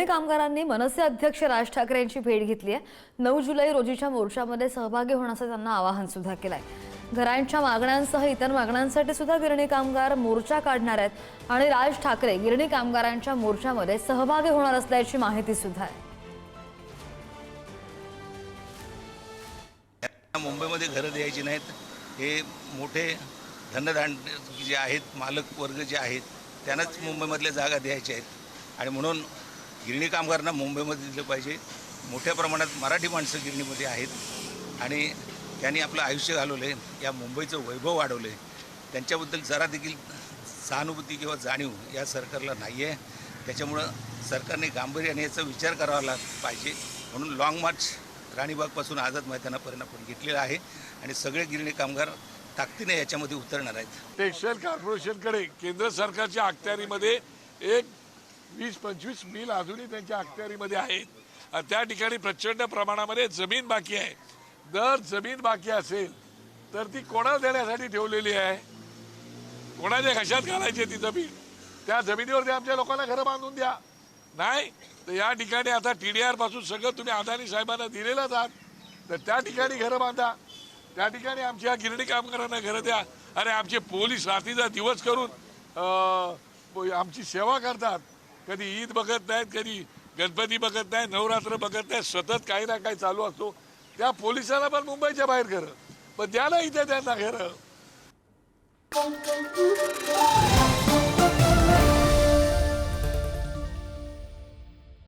गिरणी कामगारांनी मनसे अध्यक्ष राज ठाकरे यांची भेट घेतली आहे। 9 जुलै रोजीच्या मोर्चामध्ये सहभागी होण्याचं त्यांना आवाहन सुद्धा केलंय। घरांच्या मागण्यांसह इतर मागण्यांसाठी सुद्धा गिरणी कामगार मोर्चा काढणार आहेत आणि राज ठाकरे गिरणी कामगारांच्या मोर्चामध्ये सहभागी होणार असल्याची माहिती सुद्धा आहे। मुंबईमध्ये घरं द्यायची नाहीत, हे मोठे धनधान्य जे आहेत, मालक वर्ग जे आहेत त्यांनाच मुंबईमधल्या जागा द्यायच्या आहेत आणि म्हणून गिरणी कामगारांना मुंबईमध्ये दिलं पाहिजे। मोठ्या प्रमाणात मराठी माणसं गिरणीमध्ये आहेत आणि त्यांनी आपलं आयुष्य घालवलं आहे, या मुंबईचं वैभव वाढवलं आहे। त्यांच्याबद्दल जरा देखील सहानुभूती किंवा जाणीव या सरकारला नाही आहे। त्याच्यामुळं सरकारने गांभीर्याने याचा विचार करावा पाहिजे। म्हणून लाँग मार्च राणीबागपासून आझाद मैदानापर्यंत आपण घेतलेलं आहे आणि सगळे गिरणी कामगार ताकदीने याच्यामध्ये उतरणार आहेत। टेक्सटाईल कॉर्पोरेशनकडे केंद्र सरकारच्या अखत्यारीमध्ये एक 20-25 मिल अजूनही त्यांच्या अखत्यारीमध्ये आहेत आणि त्या ठिकाणी प्रचंड प्रमाणामध्ये जमीन बाकी आहे। जर जमीन बाकी असेल तर ती कोणाला देण्यासाठी ठेवलेली आहे, कोणाच्या खशात घालायची ती जमीन? त्या जमिनीवरती आमच्या लोकांना घरं बांधून द्या। नाही तर या ठिकाणी आता TDR पासून सगळं तुम्ही अदानी साहेबांना दिलेलंच आहात, तर त्या ठिकाणी घरं बांधा, त्या ठिकाणी आमच्या गिरणी कामगारांना घरं द्या। अरे आमचे पोलीस रात्रीचा दिवस करून आमची सेवा करतात, कधी ईद बघत नाहीत, कधी गणपती बघत नाहीत, नवरात्र बघत नाहीत, सतत काही ना काही चालू असतो। त्या पोलिसांना पण मुंबईच्या बाहेर घरं, पण द्या ना इथे त्यांना घरं।